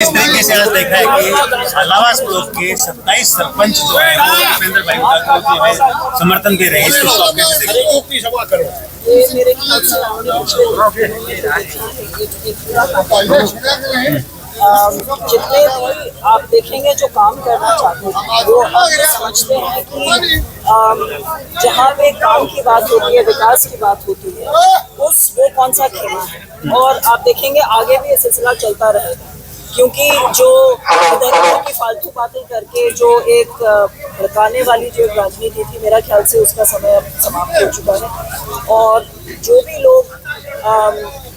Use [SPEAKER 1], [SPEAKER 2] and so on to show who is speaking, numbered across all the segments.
[SPEAKER 1] इस तरीके से आज देखा है कि झालावाड़ ब्लॉक के 27 सरपंच जो है वो दीपेंद्र भाई हुड्डा को जो है समर्थन दे रहे हैं। इसको आप कैसे देखते हैं?
[SPEAKER 2] ये मेरे ख्याल से हमने जितने भी आप देखेंगे जो काम करना चाहते हैं वो आप समझते हैं कि जहाँ पे काम की बात होती है, विकास की बात होती है, वो कौन सा खेल है। और आप देखेंगे आगे भी ये सिलसिला चलता रहेगा, क्योंकि जो इधर की फालतू बातें करके जो एक भड़काने वाली जो राजनीति थी, मेरा ख्याल से उसका समय अब समाप्त हो चुका है। और जो भी लोग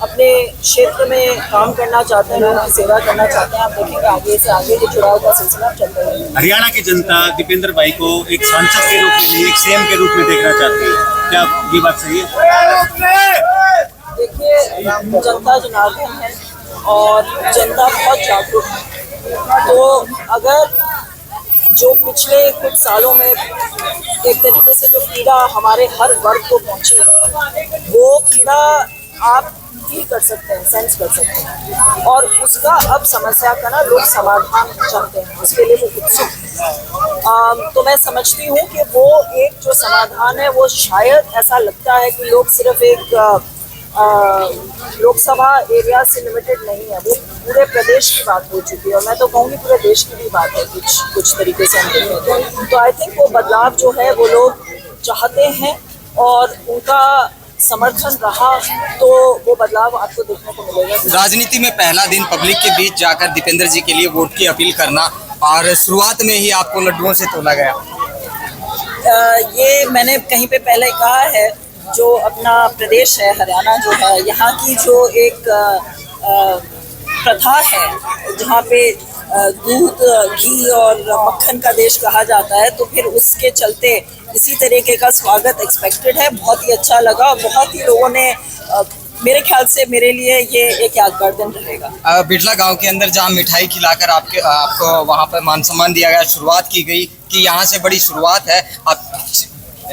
[SPEAKER 2] अपने क्षेत्र में काम करना चाहते हैं, लोगों की सेवा करना चाहते हैं, आप देखेंगे आगे से आगे ये चुनाव का सिलसिला चलता है।
[SPEAKER 1] हरियाणा की जनता दीपेंद्र भाई को एक सांसद के रूप में, एक सीएम के रूप में देखना चाहती है, क्या ये बात सही है?
[SPEAKER 2] देखिए, जनता जनार्दन है और जनता बहुत जागरूक है। तो अगर जो पिछले कुछ सालों में एक तरीके से जो पीड़ा हमारे हर वर्ग को पहुंची है, वो पीड़ा आप फील कर सकते हैं, सेंस कर सकते हैं, और उसका अब समस्या का ना लोग समाधान चाहते हैं, उसके लिए वो उत्सुक हैं। तो मैं समझती हूँ कि वो एक जो समाधान है वो शायद ऐसा लगता है कि लोग सिर्फ एक लोकसभा एरिया से लिमिटेड नहीं है, वो पूरे प्रदेश की बात हो चुकी है, और मैं तो कहूँगी पूरे देश की भी बात है कुछ तरीके से हम देखें तो आई थिंक वो बदलाव जो है वो लोग चाहते हैं और उनका समर्थन रहा तो वो बदलाव आपको देखने को मिलेगा।
[SPEAKER 3] राजनीति में पहला दिन पब्लिक के बीच जाकर दीपेंद्र जी के लिए वोट की अपील करना, और शुरुआत में ही आपको लड्डुओं से तोला गया।
[SPEAKER 2] ये मैंने कहीं पे पहले कहा है, जो अपना प्रदेश है हरियाणा जो है, यहाँ की जो एक प्रथा है जहाँ पे दूध, घी और मक्खन का देश कहा जाता है, तो फिर उसके चलते इसी तरीके का स्वागत एक्सपेक्टेड है। बहुत ही अच्छा लगा और बहुत ही लोगों ने मेरे ख्याल से मेरे लिए ये एक यादगार दिन रहेगा।
[SPEAKER 3] बिड़ला गांव के अंदर जहां मिठाई खिलाकर आपको वहां पर मान सम्मान दिया गया, शुरुआत की गई कि यहाँ से बड़ी शुरुआत है, आप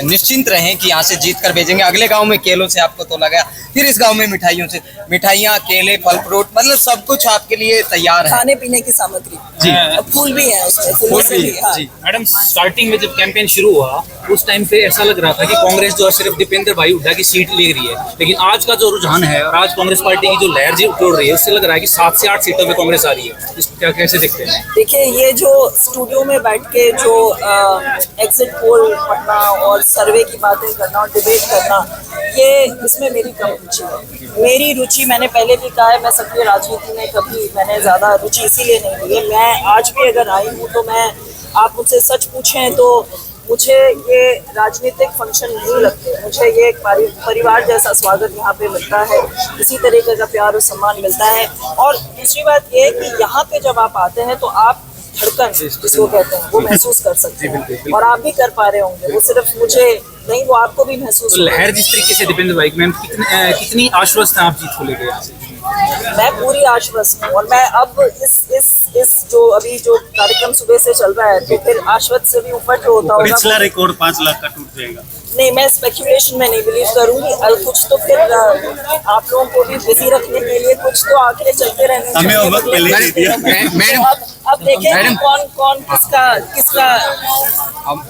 [SPEAKER 3] निश्चिंत रहें कि यहाँ से जीत कर भेजेंगे। अगले गांव में केलों से आपको तोला गया, फिर इस गांव में मिठाइयों से, मिठाइयाँ, केले, फल फ्रूट, मतलब सब कुछ आपके लिए तैयार है।
[SPEAKER 2] खाने पीने की सामग्री
[SPEAKER 3] जी,
[SPEAKER 2] फूल भी है उसमें,
[SPEAKER 3] फूल भी।
[SPEAKER 2] हाँ।
[SPEAKER 4] जी मैडम, स्टार्टिंग में जब कैंपेन शुरू हुआ उस टाइम पे ऐसा लग रहा था कि कांग्रेस जो है सिर्फ दीपेंद्र भाई हुड्डा की सीट ले रही है, लेकिन आज का जो रुझान है और आज कांग्रेस पार्टी की जो लहर जी उड़ रही है, उससे लग रहा है कि 7 से 8 सीटों पे कांग्रेस आ रही है। इसको क्या कैसे देखते हैं?
[SPEAKER 2] देखिए, ये जो स्टूडियो में बैठ के जो एग्जिट पोल पढ़ना और सर्वे की बातें करना और डिबेट करना, ये इसमें मेरी कम रुचि है। मेरी रुचि, मैंने पहले भी कहा है, मैं सक्रिय राजनीति में कभी मैंने ज़्यादा रुचि इसीलिए नहीं ली है। मैं आज भी अगर आई हूँ तो मैं, आप मुझसे सच पूछें तो मुझे ये राजनीतिक फंक्शन नहीं लगते, मुझे ये एक परिवार जैसा स्वागत यहाँ पे मिलता है, इसी तरीके का प्यार और सम्मान मिलता है। और दूसरी बात ये कि यहाँ पे जब आप आते हैं तो आप धड़कन जिसको कहते हैं वो महसूस कर सकते हैं, और आप भी कर पा रहे होंगे, वो सिर्फ मुझे नहीं, वो आपको भी महसूस
[SPEAKER 4] तो लहर जिस तरीके से दीपेंद्र भाई, मैम कितनी आश्वस्त हैं आप जीत को लेकर?
[SPEAKER 2] मैं पूरी आश्वस्त हूँ, और मैं अब इस जो अभी जो कार्यक्रम सुबह से चल रहा है, तो फिर आश्वस्त से भी ऊपर जो होता होगा,
[SPEAKER 1] पिछला रिकॉर्ड 5 लाख का टूट जाएगा।
[SPEAKER 2] नहीं, मैं स्पेकुलेशन में नहीं बिलीव करूंगी। कुछ तो फिर आप लोगों को भी बिजी रखने के लिए कुछ तो आंकड़े चलते रहने
[SPEAKER 1] हमें और वक्त पहले दे दिया।
[SPEAKER 3] मैडम,
[SPEAKER 2] अब देखें कौन किसका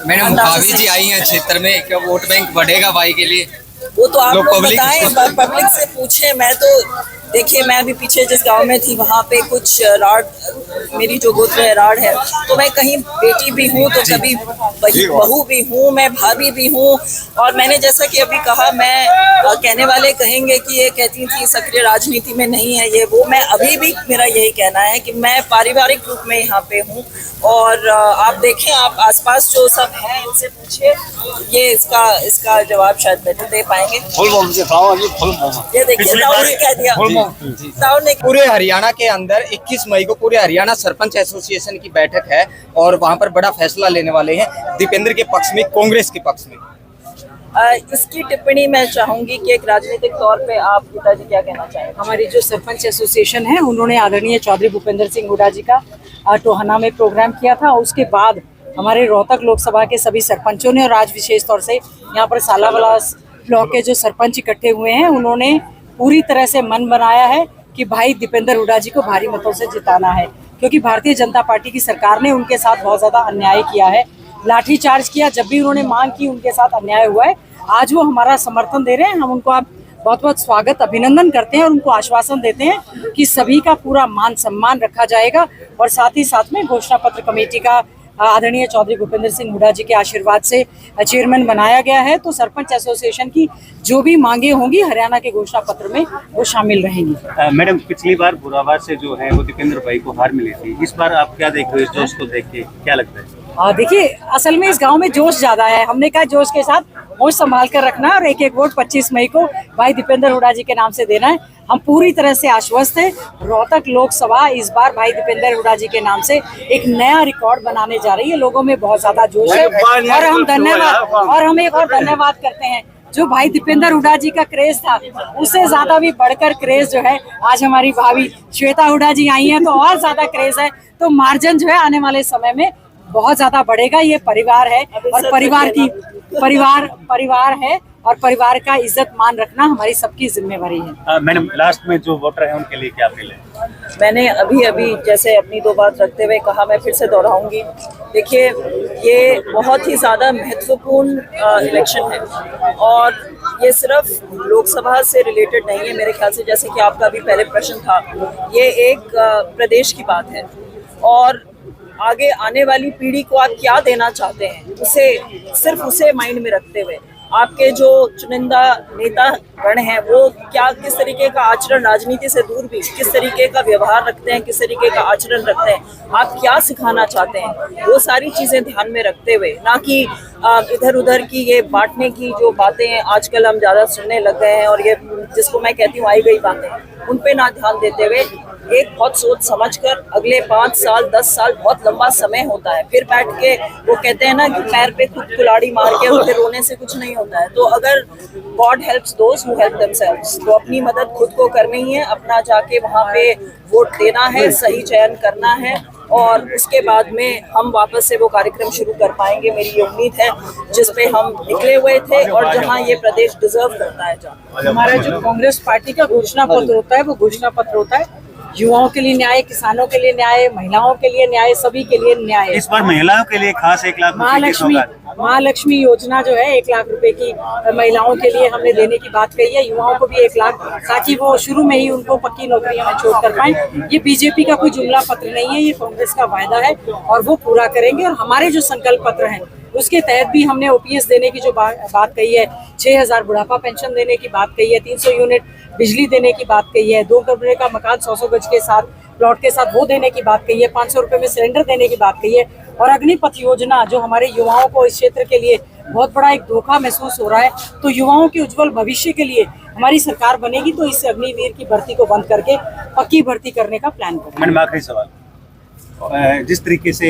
[SPEAKER 3] मैडम, भाभी जी आई हैं क्षेत्र में, क्या वोट बैंक बढ़ेगा भाई के लिए?
[SPEAKER 2] वो तो आप लोग
[SPEAKER 3] पब्लिक
[SPEAKER 2] बताएं, पब्लिक से पूछे। मैं तो देखिए, मैं अभी पीछे जिस गांव में थी वहाँ पे कुछ राड, मेरी जो गोत्र है राड है, तो मैं कहीं बेटी भी हूँ तो कभी बहू भी हूँ, मैं भाभी भी हूँ। और मैंने जैसा कि अभी कहा, मैं कहने वाले कहेंगे कि ये कहती थी सक्रिय राजनीति में नहीं है, ये वो, मैं अभी भी मेरा यही कहना है कि मैं पारिवारिक रूप में यहाँ पे हूँ। और आप देखें, आप आसपास जो सब हैं इनसे पूछिए, ये इसका जवाब शायद बेटर दे पाएंगे। ये देखिए, राहुल ने कह दिया, राहुल ने।
[SPEAKER 3] पूरे हरियाणा के अंदर 21 मई को पूरे हरियाणा सरपंच एसोसिएशन की बैठक है, और वहां पर बड़ा फैसला लेने वाले हैं, दीपेंद्र के पक्ष में, कांग्रेस के पक्ष में।
[SPEAKER 2] इसकी टिप्पणी मैं चाहूंगी कि एक राजनीतिक तौर पे आप पिताजी क्या कहना चाहेंगे?
[SPEAKER 5] हमारी जो सरपंच एसोसिएशन है, उन्होंने आदरणीय चौधरी भूपेंद्र सिंह हुड्डा जी का टोहाना में प्रोग्राम किया था। उसके बाद हमारे रोहतक लोकसभा के सभी सरपंचों ने, और आज विशेष तौर से यहाँ पर सालावाला ब्लॉक के जो सरपंच इकट्ठे हुए हैं, उन्होंने पूरी तरह से मन बनाया है कि भाई दीपेंद्र हुड्डा जी को भारी मतों से जिताना है। क्योंकि भारतीय जनता पार्टी की सरकार ने उनके साथ बहुत ज़्यादा अन्याय किया है, लाठीचार्ज किया। जब भी उन्होंने मांग की उनके साथ अन्याय हुआ है। आज वो हमारा समर्थन दे रहे हैं, हम उनको बहुत बहुत स्वागत अभिनंदन करते हैं और उनको आश्वासन देते हैं कि सभी का पूरा मान सम्मान रखा जाएगा। और साथ ही साथ में घोषणा पत्र कमेटी का आदरणीय चौधरी भूपेंद्र सिंह हुड्डा जी के आशीर्वाद से चेयरमैन बनाया गया है। तो सरपंच एसोसिएशन की जो भी मांगे होंगी हरियाणा के घोषणा पत्र में वो शामिल रहेंगी।
[SPEAKER 1] मैडम, पिछली बार बुरावार से जो है वो दीपेंद्र भाई को हार मिली थी, इस बार आप क्या देख रहे हो? इस जोश को देख के क्या लगता है?
[SPEAKER 5] देखिए, असल में इस गांव में जोश ज्यादा है। हमने कहा जोश के साथ होश संभाल कर रखना और एक एक वोट 25 मई को भाई दीपेंद्र हुड्डा जी के नाम से देना है। हम पूरी तरह से आश्वस्त हैं। रोहतक लोकसभा इस बार भाई दीपेंद्र हुड्डा जी के नाम से एक नया रिकॉर्ड बनाने जा रही है। लोगों में बहुत ज्यादा जोश है और हम एक और धन्यवाद करते हैं जो भाई दीपेंद्र हुड्डा जी का क्रेज था, उससे ज्यादा भी बढ़कर क्रेज जो है आज हमारी भाभी श्वेता हुड्डा जी आई हैं, तो और ज्यादा क्रेज है। तो मार्जिन जो है आने वाले समय में बहुत ज्यादा बढ़ेगा। ये परिवार है और परिवार है और परिवार का इज्जत मान रखना हमारी सबकी जिम्मेवारी है।
[SPEAKER 1] मैडम, लास्ट में जो वोटर है उनके लिए क्या अपील है?
[SPEAKER 2] मैंने अभी जैसे अपनी दो बात रखते हुए कहा, मैं फिर से दोहराऊंगी। देखिए, ये बहुत ही ज़्यादा महत्वपूर्ण इलेक्शन है और ये सिर्फ लोकसभा से रिलेटेड नहीं है। मेरे ख्याल से जैसे कि आपका भी पहले प्रश्न था, ये एक प्रदेश की बात है और आगे आने वाली पीढ़ी को आप क्या देना चाहते हैं, उसे माइंड में रखते हुए आपके जो चुनिंदा नेता गण हैं वो क्या किस तरीके का आचरण, राजनीति से दूर भी किस तरीके का व्यवहार रखते हैं, किस तरीके का आचरण रखते हैं, आप क्या सिखाना चाहते हैं, वो सारी चीज़ें ध्यान में रखते हुए, ना कि इधर उधर की ये बांटने की जो बातें आजकल हम ज़्यादा सुनने लग गए हैं और ये जिसको मैं कहती हूँ आई गई बातें, उन पे ना ध्यान देते हुए एक बहुत सोच समझकर अगले 5 साल 10 साल बहुत लंबा समय होता है। फिर बैठ के वो कहते हैं ना कि पैर पे खुद कुल्हाड़ी मार के फिर रोने से कुछ नहीं होता है। तो अगर God helps those who help themselves, तो अपनी मदद खुद को करनी है, अपना जाके वहाँ पे वोट देना है, सही चयन करना है और उसके बाद में हम वापस से वो कार्यक्रम शुरू कर पाएंगे। मेरी ये उम्मीद है जिस पे हम निकले हुए थे और जहाँ ये प्रदेश डिजर्व करता है जाना।
[SPEAKER 5] हमारा जो कांग्रेस पार्टी का घोषणा पत्र होता है वो घोषणा पत्र होता है युवाओं के लिए न्याय, किसानों के लिए न्याय, महिलाओं के लिए न्याय, सभी के लिए न्याय।
[SPEAKER 1] इस बार महिलाओं के लिए खास 1 लाख
[SPEAKER 5] महालक्ष्मी योजना जो है 1 लाख रुपए की महिलाओं के लिए हमने देने की बात कही है। युवाओं को भी 1 लाख, ताकि वो शुरू में ही उनको पक्की नौकरियां में छोड़ कर पाए। ये बीजेपी का कोई जुमला पत्र नहीं है, ये कांग्रेस का वायदा है और वो पूरा करेंगे। और हमारे जो संकल्प पत्र हैं उसके तहत भी हमने ओपीएस देने की जो बात कही है, 6000 बुढ़ापा पेंशन देने की बात कही है, 300 यूनिट बिजली देने की बात कही है, 2 कमरे का मकान 100 गज के साथ प्लॉट के साथ वो देने की बात कही है, 500 रुपए में सिलेंडर देने की बात कही है। और अग्निपथ योजना जो हमारे युवाओं को इस क्षेत्र के लिए बहुत बड़ा एक धोखा महसूस हो रहा है, तो युवाओं के उज्जवल भविष्य के लिए हमारी सरकार बनेगी तो इस अग्निवीर की भर्ती को बंद करके पक्की भर्ती करने का प्लान करेंगे।
[SPEAKER 1] मैडम, आखिरी सवाल, जिस तरीके से